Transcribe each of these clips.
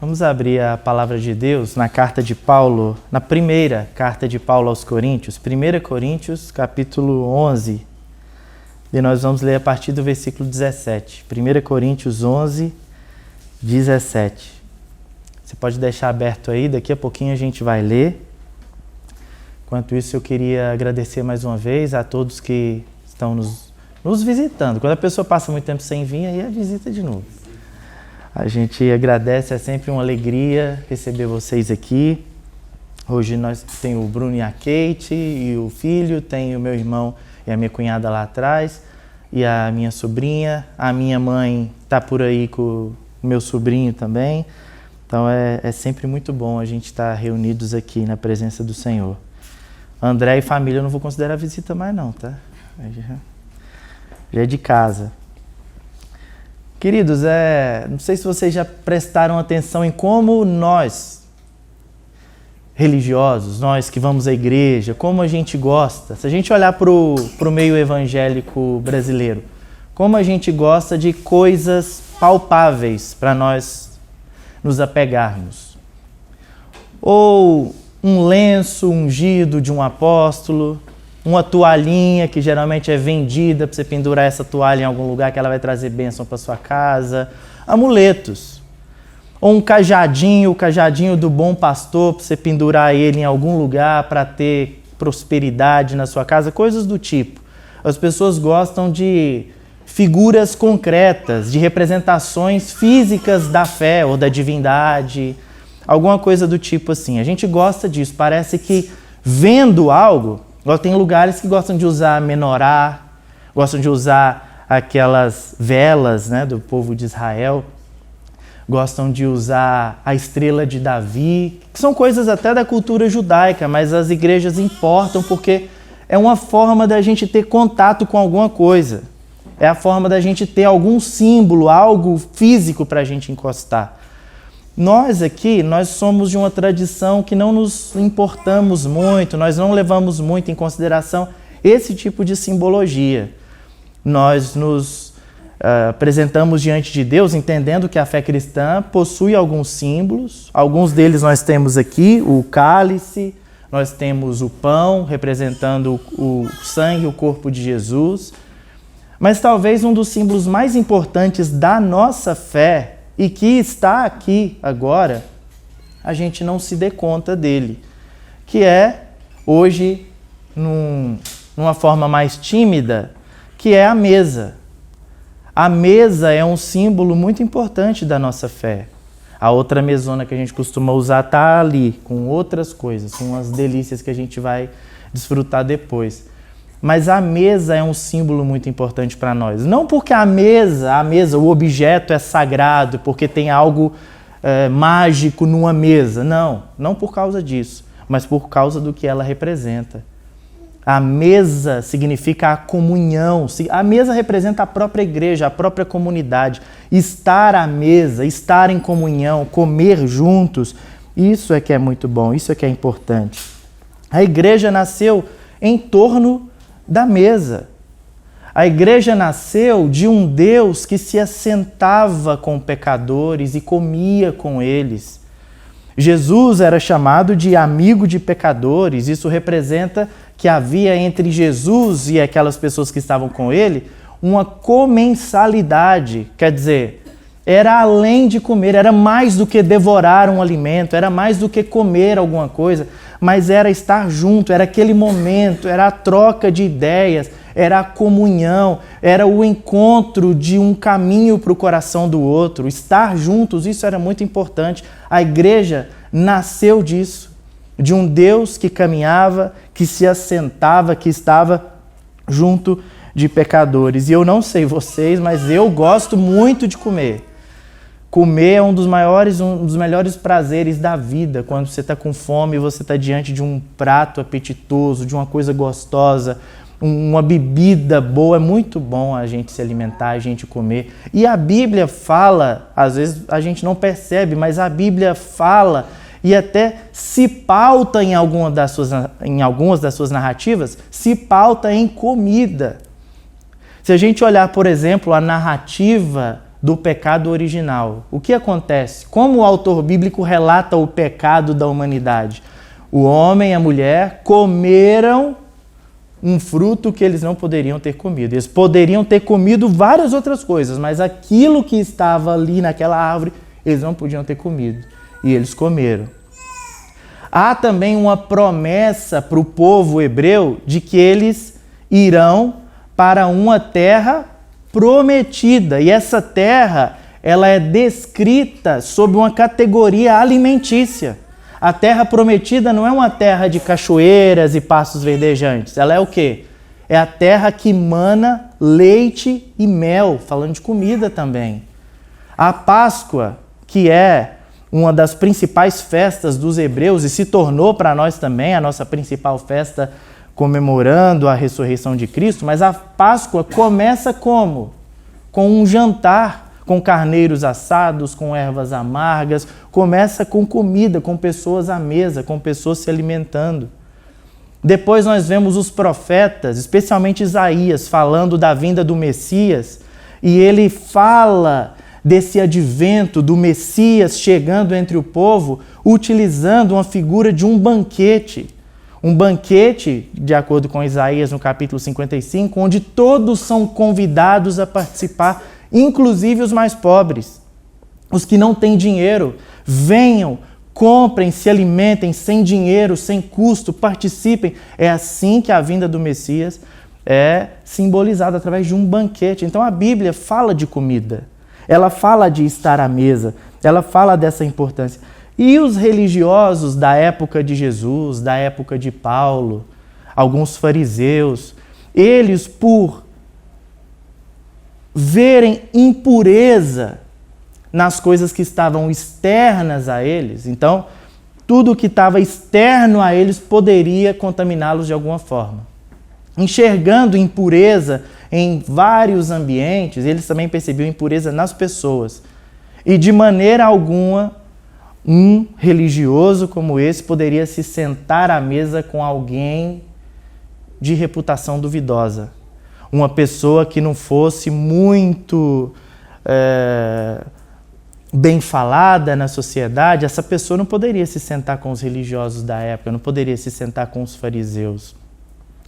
Vamos abrir a palavra de Deus na carta de Paulo, na primeira carta de Paulo aos Coríntios, 1 Coríntios, capítulo 11. E nós vamos ler a partir do versículo 17. 1 Coríntios 11, 17. Você pode deixar aberto aí, daqui a pouquinho a gente vai ler. Enquanto isso, eu queria agradecer mais uma vez a todos que estão nos visitando. Quando a pessoa passa muito tempo sem vir, aí é visita de novo. A gente agradece, é sempre uma alegria receber vocês aqui. Hoje nós temos o Bruno e a Kate e o filho, tem o meu irmão e a minha cunhada lá atrás, e a minha sobrinha. A minha mãe está por aí com o meu sobrinho também. Então é sempre muito bom a gente estar reunidos aqui na presença do Senhor. André e família eu não vou considerar visita mais não, tá? Já é de casa. Queridos, não sei se vocês já prestaram atenção em como nós, religiosos, nós que vamos à igreja, como a gente gosta. Se a gente olhar para o meio evangélico brasileiro, como a gente gosta de coisas palpáveis para nós nos apegarmos. Ou um lenço ungido de um apóstolo, uma toalhinha que geralmente é vendida para você pendurar essa toalha em algum lugar que ela vai trazer bênção para sua casa, amuletos, ou um cajadinho, o cajadinho do bom pastor para você pendurar ele em algum lugar para ter prosperidade na sua casa, coisas do tipo. As pessoas gostam de figuras concretas, de representações físicas da fé ou da divindade, alguma coisa do tipo assim. A gente gosta disso, parece que vendo algo. Tem lugares que gostam de usar menorá, gostam de usar aquelas velas, né, do povo de Israel, gostam de usar a estrela de Davi, que são coisas até da cultura judaica, mas as igrejas importam porque é uma forma da gente ter contato com alguma coisa. É a forma da gente ter algum símbolo, algo físico para a gente encostar. Nós aqui, nós somos de uma tradição que não nos importamos muito, nós não levamos muito em consideração esse tipo de simbologia. Nós nos apresentamos diante de Deus entendendo que a fé cristã possui alguns símbolos, alguns deles nós temos aqui, o cálice, nós temos o pão representando o sangue, o corpo de Jesus, mas talvez um dos símbolos mais importantes da nossa fé e que está aqui agora, a gente não se dê conta dele, que é, hoje, numa forma mais tímida, que é a mesa. A mesa é um símbolo muito importante da nossa fé. A outra mesona que a gente costuma usar está ali, com outras coisas, com as delícias que a gente vai desfrutar depois. Mas a mesa é um símbolo muito importante para nós. Não porque a mesa, o objeto é sagrado, porque tem algo mágico numa mesa. Não por causa disso, mas por causa do que ela representa. A mesa significa a comunhão. A mesa representa a própria igreja, a própria comunidade. Estar à mesa, estar em comunhão, comer juntos, isso é que é muito bom, isso é que é importante. A igreja nasceu em torno da mesa. A igreja nasceu de um Deus que se assentava com pecadores e comia com eles. Jesus era chamado de amigo de pecadores. Isso representa que havia entre Jesus e aquelas pessoas que estavam com ele uma comensalidade. Quer dizer, era além de comer, era mais do que devorar um alimento, era mais do que comer alguma coisa, mas era estar junto, era aquele momento, era a troca de ideias, era a comunhão, era o encontro de um caminho para o coração do outro. Estar juntos, isso era muito importante. A igreja nasceu disso, de um Deus que caminhava, que se assentava, que estava junto de pecadores. E eu não sei vocês, mas eu gosto muito de comer. Comer é um dos melhores prazeres da vida. Quando você está com fome, você está diante de um prato apetitoso, de uma coisa gostosa, uma bebida boa. É muito bom a gente se alimentar, a gente comer. E a Bíblia fala, às vezes a gente não percebe, mas a Bíblia fala e até se pauta em algumas das suas narrativas, se pauta em comida. Se a gente olhar, por exemplo, a narrativa do pecado original. O que acontece? Como o autor bíblico relata o pecado da humanidade? O homem e a mulher comeram um fruto que eles não poderiam ter comido. Eles poderiam ter comido várias outras coisas, mas aquilo que estava ali naquela árvore, eles não podiam ter comido. E eles comeram. Há também uma promessa para o povo hebreu de que eles irão para uma terra prometida. E essa terra, ela é descrita sob uma categoria alimentícia. A terra prometida não é uma terra de cachoeiras e pastos verdejantes. Ela é o quê? É a terra que mana leite e mel, falando de comida também. A Páscoa, que é uma das principais festas dos hebreus e se tornou para nós também a nossa principal festa comemorando a ressurreição de Cristo, mas a Páscoa começa como? Com um jantar, com carneiros assados, com ervas amargas, começa com comida, com pessoas à mesa, com pessoas se alimentando. Depois nós vemos os profetas, especialmente Isaías, falando da vinda do Messias, e ele fala desse advento do Messias chegando entre o povo, utilizando uma figura de um banquete. Um banquete, de acordo com Isaías no capítulo 55, onde todos são convidados a participar, inclusive os mais pobres. Os que não têm dinheiro, venham, comprem, se alimentem sem dinheiro, sem custo, participem. É assim que a vinda do Messias é simbolizada através de um banquete. Então a Bíblia fala de comida, ela fala de estar à mesa, ela fala dessa importância. E os religiosos da época de Jesus, da época de Paulo, alguns fariseus, eles, por verem impureza nas coisas que estavam externas a eles, então tudo que estava externo a eles poderia contaminá-los de alguma forma. Enxergando impureza em vários ambientes, eles também percebiam impureza nas pessoas. E de maneira alguma, um religioso como esse poderia se sentar à mesa com alguém de reputação duvidosa. Uma pessoa que não fosse muito bem falada na sociedade, essa pessoa não poderia se sentar com os religiosos da época, não poderia se sentar com os fariseus.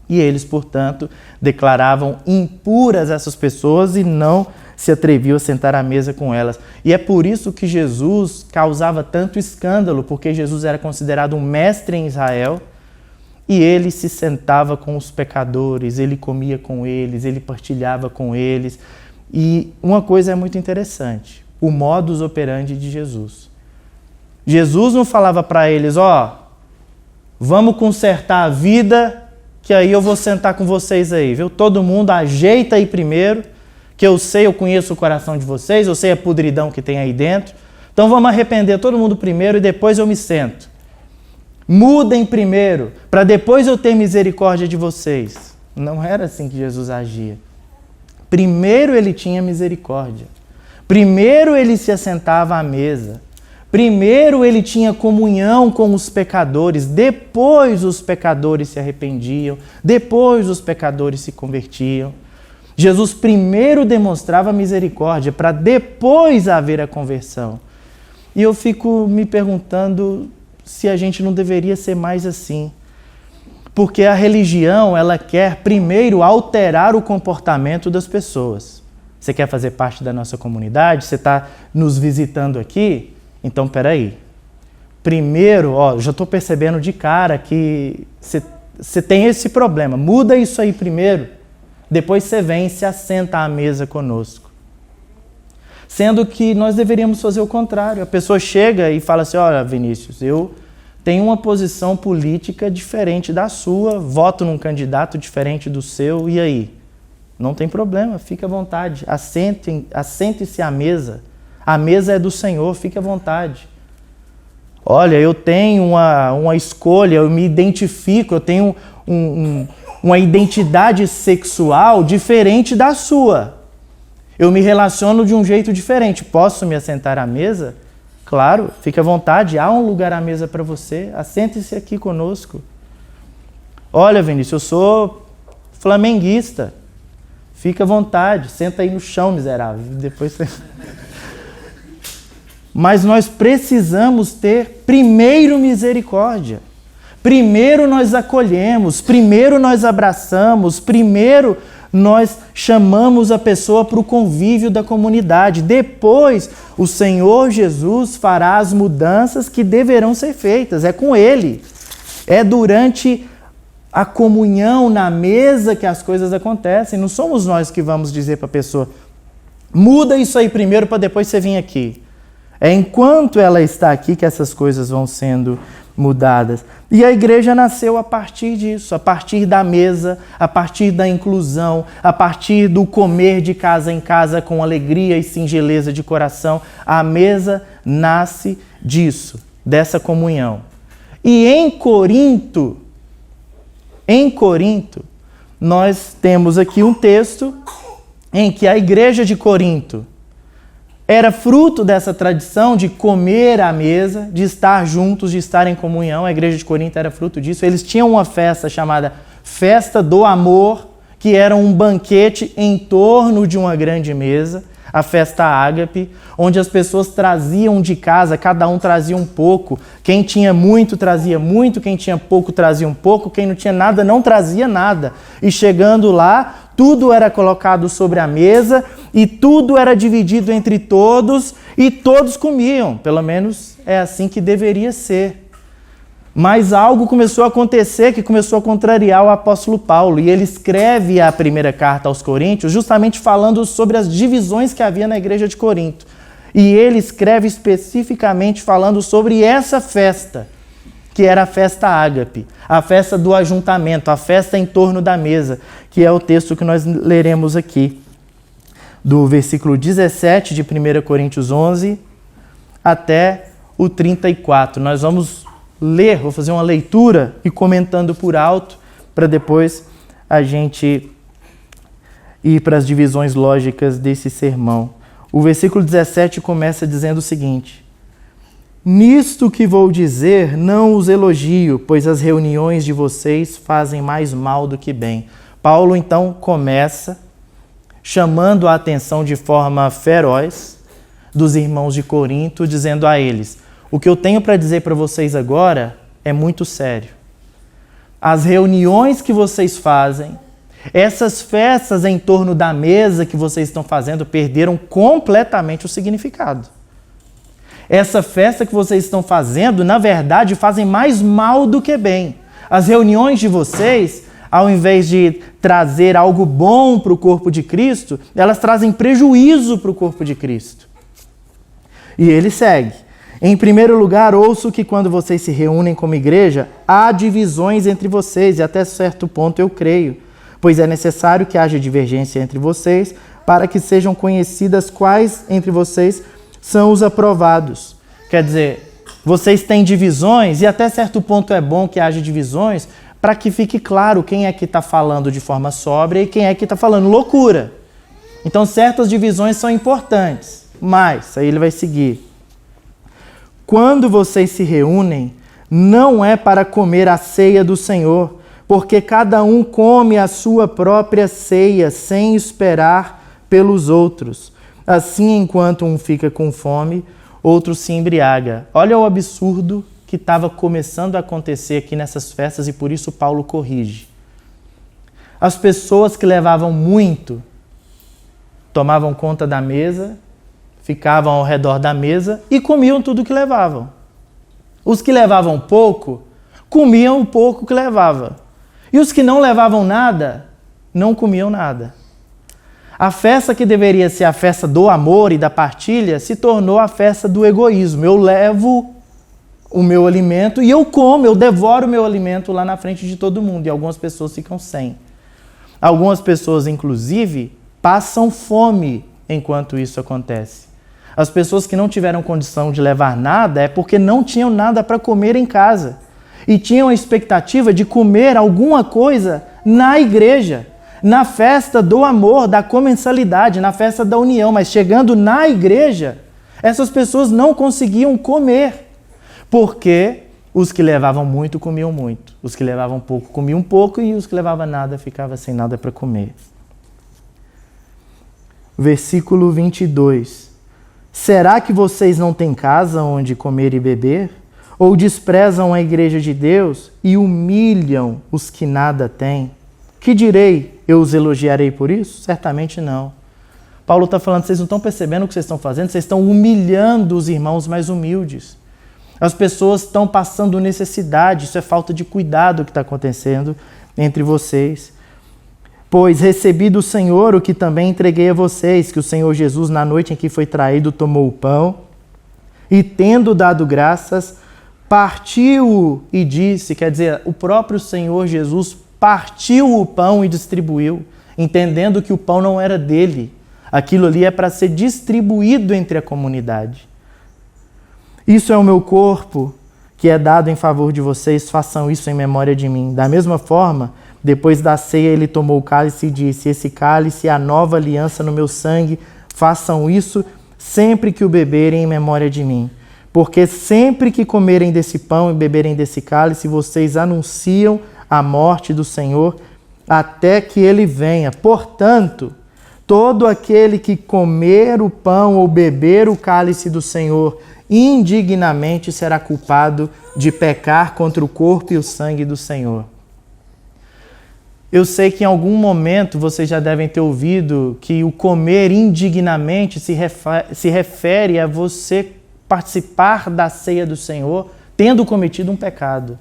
E eles, portanto, declaravam impuras essas pessoas e não se atreviam a sentar à mesa com elas. E é por isso que Jesus causava tanto escândalo, porque Jesus era considerado um mestre em Israel e ele se sentava com os pecadores, ele comia com eles, ele partilhava com eles. E uma coisa é muito interessante, o modus operandi de Jesus. Jesus não falava para eles, vamos consertar a vida, que aí eu vou sentar com vocês aí, viu? Todo mundo ajeita aí primeiro, que eu conheço o coração de vocês, eu sei a podridão que tem aí dentro. Então vamos arrepender todo mundo primeiro e depois eu me sento. Mudem primeiro, para depois eu ter misericórdia de vocês. Não era assim que Jesus agia. Primeiro ele tinha misericórdia. Primeiro ele se assentava à mesa. Primeiro ele tinha comunhão com os pecadores, depois os pecadores se arrependiam, depois os pecadores se convertiam. Jesus primeiro demonstrava misericórdia para depois haver a conversão. E eu fico me perguntando se a gente não deveria ser mais assim. Porque a religião, ela quer primeiro alterar o comportamento das pessoas. Você quer fazer parte da nossa comunidade? Você está nos visitando aqui? Então, peraí. Primeiro, já estou percebendo de cara que você tem esse problema. Muda isso aí primeiro. Depois você vem e se assenta à mesa conosco. Sendo que nós deveríamos fazer o contrário. A pessoa chega e fala assim, olha, Vinícius, eu tenho uma posição política diferente da sua, voto num candidato diferente do seu, e aí? Não tem problema, fique à vontade. Assente-se à mesa. A mesa é do Senhor, fique à vontade. Olha, eu tenho uma escolha, eu me identifico, eu tenho uma identidade sexual diferente da sua. Eu me relaciono de um jeito diferente. Posso me assentar à mesa? Claro, fique à vontade. Há um lugar à mesa para você. Assente-se aqui conosco. Olha, Vinícius, eu sou flamenguista. Fica à vontade, senta aí no chão, miserável. Depois você... Mas nós precisamos ter primeiro misericórdia. Primeiro nós acolhemos, primeiro nós abraçamos, primeiro nós chamamos a pessoa para o convívio da comunidade. Depois, o Senhor Jesus fará as mudanças que deverão ser feitas. É com Ele. É durante a comunhão na mesa que as coisas acontecem. Não somos nós que vamos dizer para a pessoa, muda isso aí primeiro para depois você vir aqui. É enquanto ela está aqui que essas coisas vão sendo mudadas. E a igreja nasceu a partir disso, a partir da mesa, a partir da inclusão, a partir do comer de casa em casa com alegria e singeleza de coração. A mesa nasce disso, dessa comunhão. E em Corinto, nós temos aqui um texto em que a igreja de Corinto era fruto dessa tradição de comer à mesa, de estar juntos, de estar em comunhão. A igreja de Corinto era fruto disso. Eles tinham uma festa chamada Festa do Amor, que era um banquete em torno de uma grande mesa, a festa ágape, onde as pessoas traziam de casa, cada um trazia um pouco. Quem tinha muito trazia muito, quem tinha pouco trazia um pouco, quem não tinha nada não trazia nada. E chegando lá, tudo era colocado sobre a mesa e tudo era dividido entre todos e todos comiam. Pelo menos é assim que deveria ser. Mas algo começou a acontecer que começou a contrariar o apóstolo Paulo. E ele escreve a primeira carta aos Coríntios justamente falando sobre as divisões que havia na igreja de Corinto. E ele escreve especificamente falando sobre essa festa, que era a festa ágape, a festa do ajuntamento, a festa em torno da mesa, que é o texto que nós leremos aqui, do versículo 17 de 1 Coríntios 11 até o 34. Nós vamos ler, vou fazer uma leitura e comentando por alto, para depois a gente ir para as divisões lógicas desse sermão. O versículo 17 começa dizendo o seguinte: nisto que vou dizer não os elogio, pois as reuniões de vocês fazem mais mal do que bem. Paulo então começa chamando a atenção de forma feroz dos irmãos de Corinto, dizendo a eles: o que eu tenho para dizer para vocês agora é muito sério. As reuniões que vocês fazem, essas festas em torno da mesa que vocês estão fazendo, perderam completamente o significado. Essa festa que vocês estão fazendo, na verdade, fazem mais mal do que bem. As reuniões de vocês, ao invés de trazer algo bom para o corpo de Cristo, elas trazem prejuízo para o corpo de Cristo. E ele segue. Em primeiro lugar, ouço que quando vocês se reúnem como igreja, há divisões entre vocês, e até certo ponto eu creio, pois é necessário que haja divergência entre vocês, para que sejam conhecidas quais entre vocês são os aprovados. Quer dizer, vocês têm divisões, e até certo ponto é bom que haja divisões, para que fique claro quem é que está falando de forma sóbria e quem é que está falando loucura. Então, certas divisões são importantes, mas, aí ele vai seguir. Quando vocês se reúnem, não é para comer a ceia do Senhor, porque cada um come a sua própria ceia, sem esperar pelos outros. Assim, enquanto um fica com fome, outro se embriaga. Olha o absurdo que estava começando a acontecer aqui nessas festas e por isso Paulo corrige. As pessoas que levavam muito tomavam conta da mesa, ficavam ao redor da mesa e comiam tudo que levavam. Os que levavam pouco, comiam o pouco que levava. E os que não levavam nada, não comiam nada. A festa que deveria ser a festa do amor e da partilha se tornou a festa do egoísmo. Eu levo o meu alimento e eu como, eu devoro o meu alimento lá na frente de todo mundo. E algumas pessoas ficam sem. Algumas pessoas, inclusive, passam fome enquanto isso acontece. As pessoas que não tiveram condição de levar nada é porque não tinham nada para comer em casa. E tinham a expectativa de comer alguma coisa na igreja, na festa do amor, da comensalidade, na festa da união. Mas chegando na igreja, essas pessoas não conseguiam comer. Porque os que levavam muito comiam muito. Os que levavam pouco comiam pouco e os que levavam nada ficavam sem nada para comer. versículo 22. Será que vocês não têm casa onde comer e beber? Ou desprezam a igreja de Deus e humilham os que nada têm? Que direi? Eu os elogiarei por isso? Certamente não. Paulo está falando, vocês não estão percebendo o que vocês estão fazendo? Vocês estão humilhando os irmãos mais humildes. As pessoas estão passando necessidade, isso é falta de cuidado que está acontecendo entre vocês. Pois recebi do Senhor o que também entreguei a vocês, que o Senhor Jesus, na noite em que foi traído, tomou o pão e, tendo dado graças, partiu-o e disse, quer dizer, o próprio Senhor Jesus partiu o pão e distribuiu, entendendo que o pão não era dele. Aquilo ali é para ser distribuído entre a comunidade. Isso é o meu corpo, que é dado em favor de vocês, façam isso em memória de mim. Da mesma forma, depois da ceia, ele tomou o cálice e disse, esse cálice é a nova aliança no meu sangue, façam isso sempre que o beberem em memória de mim. Porque sempre que comerem desse pão e beberem desse cálice, vocês anunciam a morte do Senhor até que ele venha. Portanto, todo aquele que comer o pão ou beber o cálice do Senhor indignamente será culpado de pecar contra o corpo e o sangue do Senhor. Eu sei que em algum momento vocês já devem ter ouvido que o comer indignamente se refere a você participar da ceia do Senhor tendo cometido um pecado.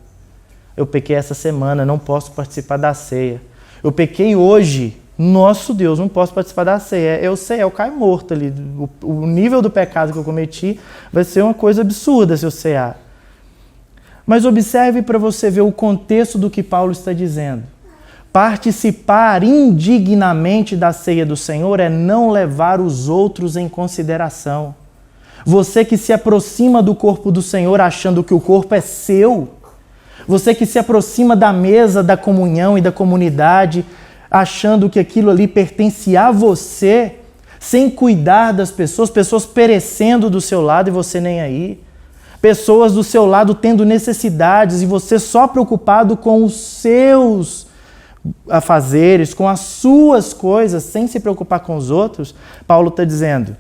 Eu pequei essa semana, não posso participar da ceia. Eu pequei hoje, nosso Deus, não posso participar da ceia. Eu sei, eu caio morto ali. O nível do pecado que eu cometi vai ser uma coisa absurda se eu cear. Mas observe para você ver o contexto do que Paulo está dizendo. Participar indignamente da ceia do Senhor é não levar os outros em consideração. Você que se aproxima do corpo do Senhor achando que o corpo é seu, você que se aproxima da mesa da comunhão e da comunidade achando que aquilo ali pertence a você, sem cuidar das pessoas, pessoas perecendo do seu lado e você nem aí, pessoas do seu lado tendo necessidades e você só preocupado com os seus afazeres, com as suas coisas, sem se preocupar com os outros. Paulo está dizendo,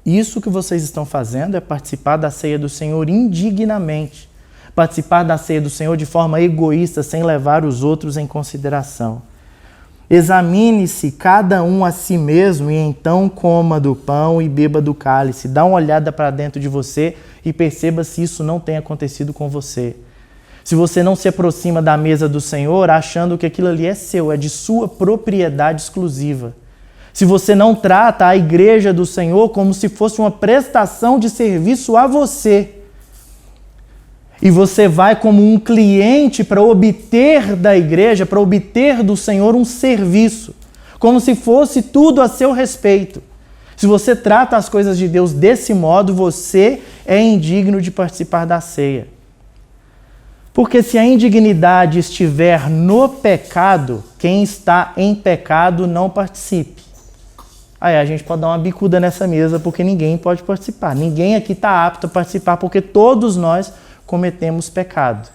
isso que vocês estão fazendo é participar da ceia do Senhor indignamente, participar da ceia do Senhor de forma egoísta, sem levar os outros em consideração. Examine-se cada um a si mesmo e então coma do pão e beba do cálice. Dá uma olhada para dentro de você e perceba se isso não tem acontecido com você. Se você não se aproxima da mesa do Senhor achando que aquilo ali é seu, é de sua propriedade exclusiva. Se você não trata a igreja do Senhor como se fosse uma prestação de serviço a você, e você vai como um cliente para obter da igreja, para obter do Senhor um serviço, como se fosse tudo a seu respeito. Se você trata as coisas de Deus desse modo, você é indigno de participar da ceia. Porque se a indignidade estiver no pecado, quem está em pecado não participe. Aí a gente pode dar uma bicuda nessa mesa porque ninguém pode participar. Ninguém aqui está apto a participar porque todos nós cometemos pecado.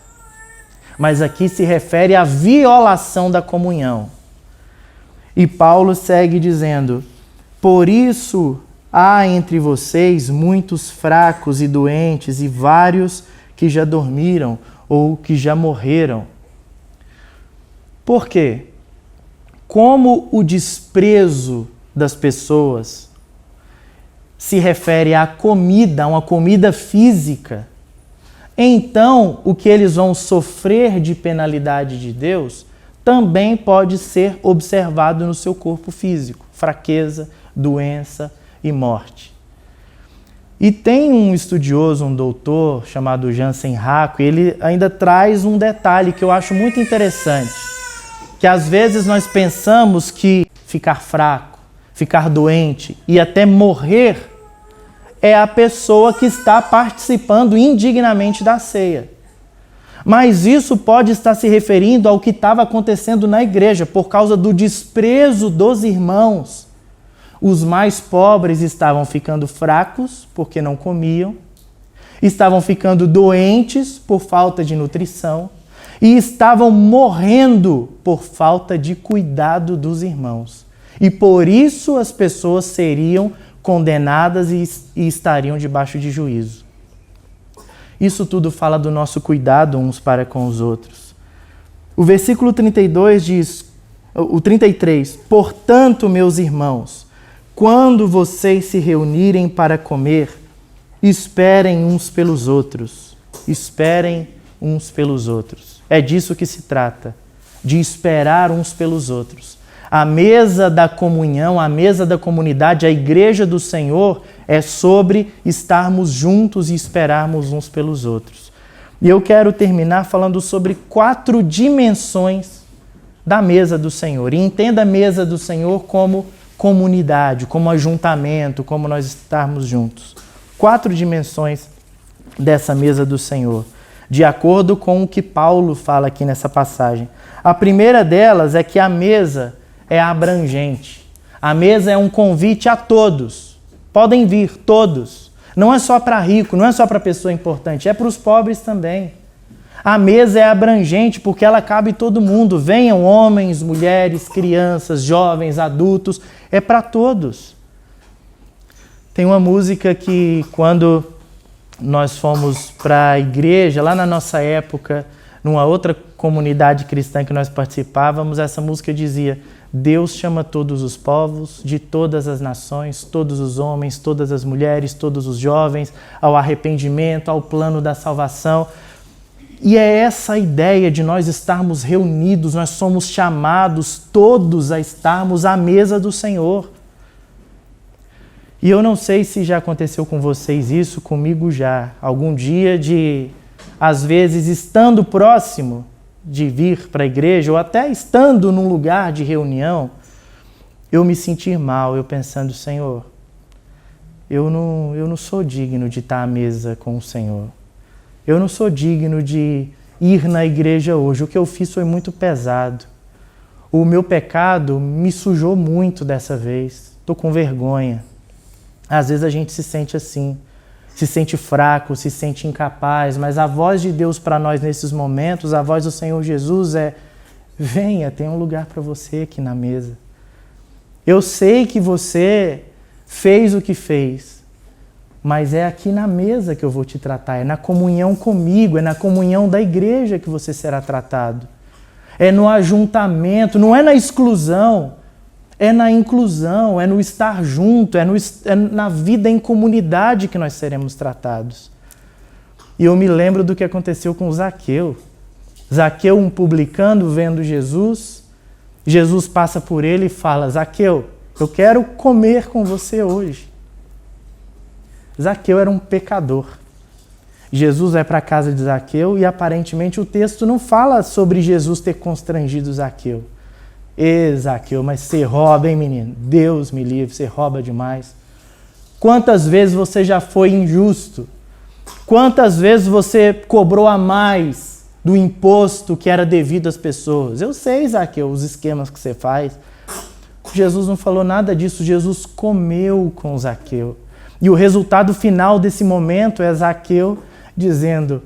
Mas aqui se refere à violação da comunhão. E Paulo segue dizendo, por isso há entre vocês muitos fracos e doentes e vários que já dormiram ou que já morreram. Por quê? Como o desprezo das pessoas se refere à comida, a uma comida física, então o que eles vão sofrer de penalidade de Deus também pode ser observado no seu corpo físico, fraqueza, doença e morte. E tem um estudioso, um doutor chamado Jansen Racco, e ele ainda traz um detalhe que eu acho muito interessante, que às vezes nós pensamos que ficar fraco, ficar doente e até morrer é a pessoa que está participando indignamente da ceia. Mas isso pode estar se referindo ao que estava acontecendo na igreja, por causa do desprezo dos irmãos. Os mais pobres estavam ficando fracos porque não comiam, estavam ficando doentes por falta de nutrição e estavam morrendo por falta de cuidado dos irmãos. E por isso as pessoas seriam condenadas e estariam debaixo de juízo. Isso tudo fala do nosso cuidado uns para com os outros. O versículo 32 diz, o 33, portanto, meus irmãos, quando vocês se reunirem para comer, esperem uns pelos outros. Esperem uns pelos outros. É disso que se trata, de esperar uns pelos outros. A mesa da comunhão, a mesa da comunidade, a igreja do Senhor é sobre estarmos juntos e esperarmos uns pelos outros. E eu quero terminar falando sobre 4 dimensões da mesa do Senhor. E entenda a mesa do Senhor como comunidade, como ajuntamento, como nós estarmos juntos. 4 dimensões dessa mesa do Senhor, de acordo com o que Paulo fala aqui nessa passagem. A primeira delas é que a mesa é abrangente. A mesa é um convite a todos. Podem vir, todos. Não é só para rico, não é só para pessoa importante, é para os pobres também. A mesa é abrangente porque ela cabe todo mundo. Venham homens, mulheres, crianças, jovens, adultos. É para todos. Tem uma música que quando nós fomos para a igreja, lá na nossa época, numa outra comunidade cristã que nós participávamos, essa música dizia: Deus chama todos os povos, de todas as nações, todos os homens, todas as mulheres, todos os jovens, ao arrependimento, ao plano da salvação. E é essa a ideia de nós estarmos reunidos, nós somos chamados todos a estarmos à mesa do Senhor. E eu não sei se já aconteceu com vocês isso, comigo já. Algum dia de, às vezes, estando próximo de vir para a igreja, ou até estando num lugar de reunião, eu me sentir mal, eu pensando: Senhor, eu não sou digno de estar à mesa com o Senhor. Eu não sou digno de ir na igreja hoje. O que eu fiz foi muito pesado. O meu pecado me sujou muito dessa vez. Estou com vergonha. Às vezes a gente se sente assim, se sente fraco, se sente incapaz, mas a voz de Deus para nós nesses momentos, a voz do Senhor Jesus é: venha, tem um lugar para você aqui na mesa. Eu sei que você fez o que fez, mas é aqui na mesa que eu vou te tratar, é na comunhão comigo, é na comunhão da igreja que você será tratado. É no ajuntamento, não é na exclusão, é na inclusão, é no estar junto, é na vida em comunidade que nós seremos tratados. E eu me lembro do que aconteceu com Zaqueu. Zaqueu, um publicano, vendo Jesus, Jesus passa por ele e fala: Zaqueu, eu quero comer com você hoje. Zaqueu era um pecador. Jesus vai para a casa de Zaqueu e aparentemente o texto não fala sobre Jesus ter constrangido Zaqueu. Zaqueu, mas você rouba, hein, menino? Deus me livre, você rouba demais. Quantas vezes você já foi injusto? Quantas vezes você cobrou a mais do imposto que era devido às pessoas? Eu sei, Zaqueu, os esquemas que você faz. Jesus não falou nada disso. Jesus comeu com Zaqueu. E o resultado final desse momento é Zaqueu dizendo: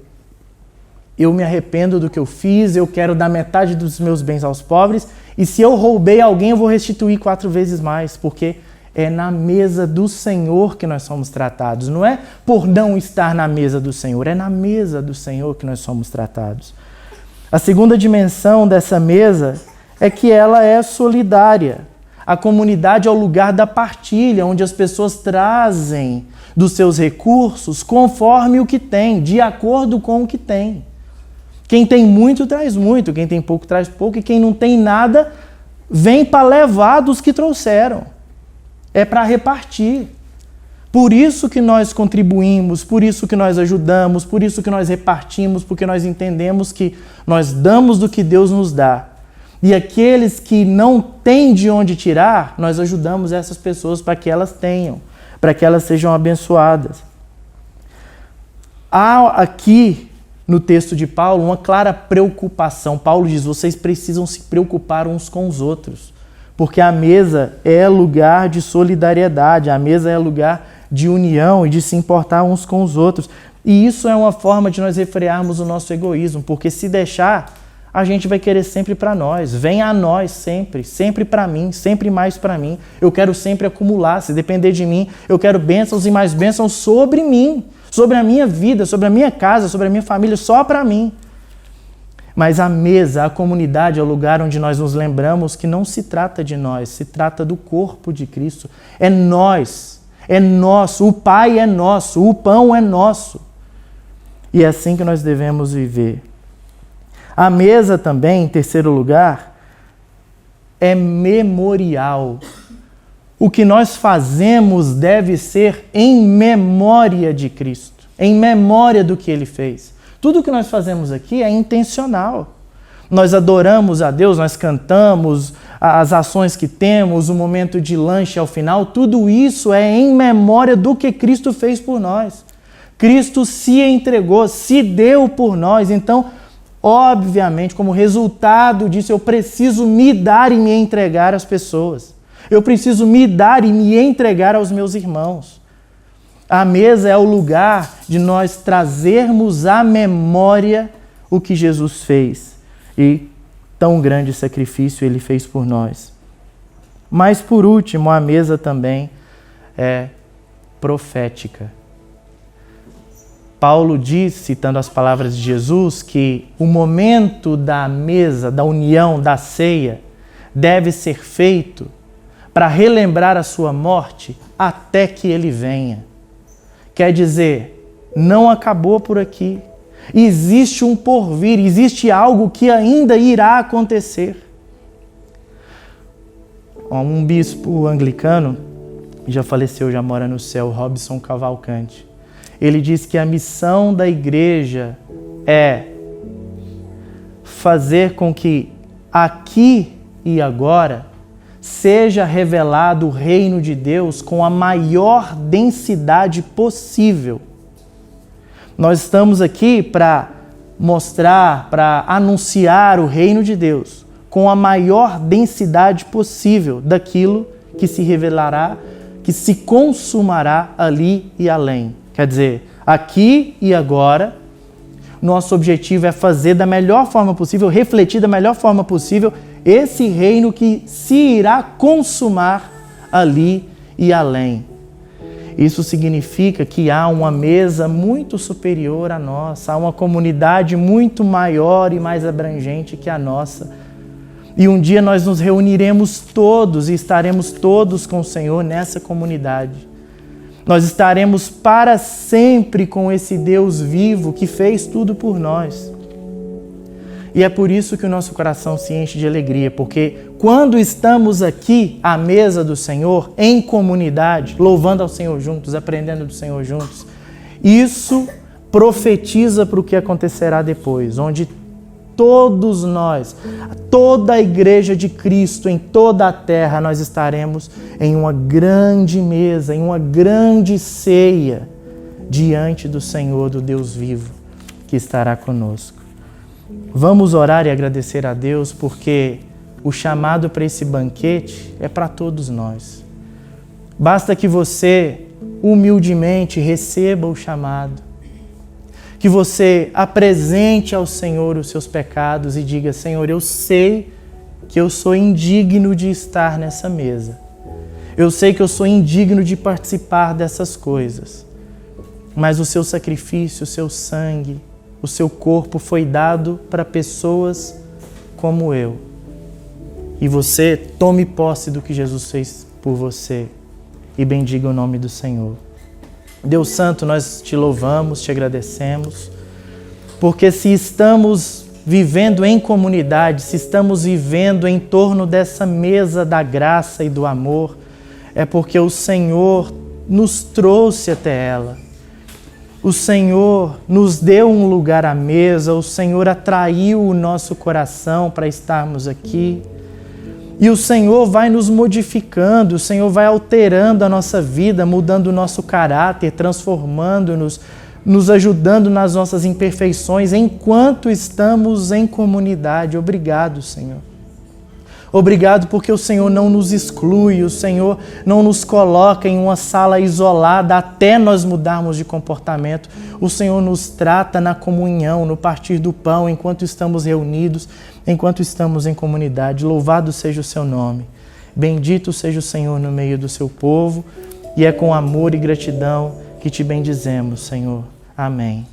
eu me arrependo do que eu fiz, eu quero dar metade dos meus bens aos pobres, e se eu roubei alguém, eu vou restituir 4 vezes mais, porque é na mesa do Senhor que nós somos tratados. Não é por não estar na mesa do Senhor, é na mesa do Senhor que nós somos tratados. A segunda dimensão dessa mesa é que ela é solidária. A comunidade é o lugar da partilha, onde as pessoas trazem dos seus recursos conforme o que tem, de acordo com o que tem. Quem tem muito, traz muito. Quem tem pouco, traz pouco. E quem não tem nada, vem para levar dos que trouxeram. É para repartir. Por isso que nós contribuímos, por isso que nós ajudamos, por isso que nós repartimos, porque nós entendemos que nós damos do que Deus nos dá. E aqueles que não têm de onde tirar, nós ajudamos essas pessoas para que elas tenham, para que elas sejam abençoadas. Há aqui no texto de Paulo uma clara preocupação. Paulo diz: vocês precisam se preocupar uns com os outros, porque a mesa é lugar de solidariedade, a mesa é lugar de união e de se importar uns com os outros. E isso é uma forma de nós refrearmos o nosso egoísmo, porque se deixar, a gente vai querer sempre para nós. Venha a nós sempre, sempre para mim, sempre mais para mim. Eu quero sempre acumular, se depender de mim, eu quero bênçãos e mais bênçãos sobre mim, sobre a minha vida, sobre a minha casa, sobre a minha família, só para mim. Mas a mesa, a comunidade é o lugar onde nós nos lembramos que não se trata de nós, se trata do corpo de Cristo. É nós, é nosso, o Pai é nosso, o pão é nosso. E é assim que nós devemos viver. A mesa também, em terceiro lugar, é memorial. O que nós fazemos deve ser em memória de Cristo, em memória do que Ele fez. Tudo que nós fazemos aqui é intencional. Nós adoramos a Deus, nós cantamos, as ações que temos, o momento de lanche ao final, tudo isso é em memória do que Cristo fez por nós. Cristo se entregou, se deu por nós, então, obviamente, como resultado disso, eu preciso me dar e me entregar às pessoas. Eu preciso me dar e me entregar aos meus irmãos. A mesa é o lugar de nós trazermos à memória o que Jesus fez. E tão grande sacrifício Ele fez por nós. Mas, por último, a mesa também é profética. Paulo diz, citando as palavras de Jesus, que o momento da mesa, da união, da ceia, deve ser feito para relembrar a sua morte até que Ele venha. Quer dizer, não acabou por aqui. Existe um porvir, existe algo que ainda irá acontecer. Um bispo anglicano, já faleceu, já mora no céu, Robson Cavalcante. Ele diz que a missão da igreja é fazer com que aqui e agora seja revelado o reino de Deus com a maior densidade possível. Nós estamos aqui para mostrar, para anunciar o reino de Deus com a maior densidade possível daquilo que se revelará, que se consumará ali e além. Quer dizer, aqui e agora, nosso objetivo é fazer da melhor forma possível, refletir da melhor forma possível esse reino que se irá consumar ali e além. Isso significa que há uma mesa muito superior à nossa, há uma comunidade muito maior e mais abrangente que a nossa. E um dia nós nos reuniremos todos e estaremos todos com o Senhor nessa comunidade. Nós estaremos para sempre com esse Deus vivo que fez tudo por nós. E é por isso que o nosso coração se enche de alegria, porque quando estamos aqui à mesa do Senhor, em comunidade, louvando ao Senhor juntos, aprendendo do Senhor juntos, isso profetiza para o que acontecerá depois, onde todos nós, toda a igreja de Cristo em toda a terra, nós estaremos em uma grande mesa, em uma grande ceia, diante do Senhor, do Deus vivo, que estará conosco. Vamos orar e agradecer a Deus, porque o chamado para esse banquete é para todos nós. Basta que você humildemente receba o chamado, que você apresente ao Senhor os seus pecados e diga: Senhor, eu sei que eu sou indigno de estar nessa mesa. Eu sei que eu sou indigno de participar dessas coisas. Mas o seu sacrifício, o seu sangue, o seu corpo foi dado para pessoas como eu. E você tome posse do que Jesus fez por você e bendiga o nome do Senhor. Deus Santo, nós te louvamos, te agradecemos, porque se estamos vivendo em comunidade, se estamos vivendo em torno dessa mesa da graça e do amor, é porque o Senhor nos trouxe até ela. O Senhor nos deu um lugar à mesa, o Senhor atraiu o nosso coração para estarmos aqui. E o Senhor vai nos modificando, o Senhor vai alterando a nossa vida, mudando o nosso caráter, transformando-nos, nos ajudando nas nossas imperfeições enquanto estamos em comunidade. Obrigado, Senhor. Obrigado porque o Senhor não nos exclui, o Senhor não nos coloca em uma sala isolada até nós mudarmos de comportamento. O Senhor nos trata na comunhão, no partir do pão, enquanto estamos reunidos, enquanto estamos em comunidade. Louvado seja o seu nome. Bendito seja o Senhor no meio do seu povo, e é com amor e gratidão que te bendizemos, Senhor. Amém.